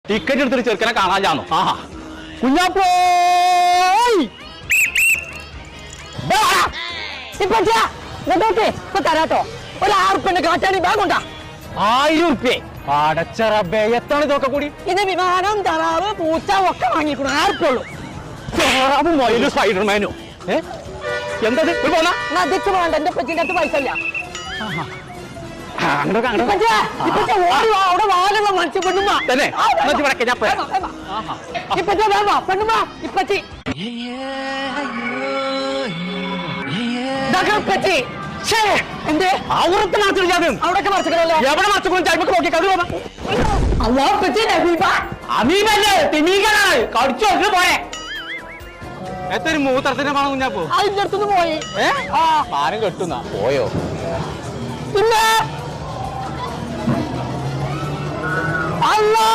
ticket എടുത്തിട്ട് ചെറുക്കനെ കാണാൻ ആഹാ കുഞ്ഞാപ്പോ ഇപ്പൊ തരാട്ടോ ഒരു 6 ഉറുപ്പ്യന്റെ കാറ്റാണി ബാഗ് ഉണ്ടാ 1000 ഉറുപ്പ്യ അടച്ചറബേ എത്താണ് ഇതൊക്കെ കൂടി ഇത് വിമാനം തറാവ് പൂച്ച ഒക്കെ വാങ്ങിക്കണം 6 ഉറുപ്പ്യ ഉള്ളൂ താറാവ് മയിലും സ്പൈഡർമാനോ എന്തത് പോന്നാ അതിച്ച് പോകണ്ട എന്റെ പച്ചിന്റെ അടുത്ത് പൈസ ഇല്ല അവിടെ വാലുള്ള മനുഷ്യ പെണ്ണുമ്മ തന്നെ ഇപ്പച്ചി പെണ്ണുമ്മ ഇപ്പച്ചി എന്തേ അവിടുത്തെ മാത്രം അവിടൊക്കെ മറച്ചിക്കണല്ലോ എവിടെ മറച്ചു ചൈമക്ക് നോക്കി കഥ അല്ലാ അമീബല്ലേ തിമീകനാണ് കടിച്ചു വെച്ചിട്ട് പോയെ എത്തൊരു മൂത്രത്തിന്റെ പണം കുഞ്ഞാപ്പോ അതിന്റെ അടുത്തുനിന്ന് പോയി പാരം കെട്ടുന്ന പോയോ പിന്നെ അല്ലാ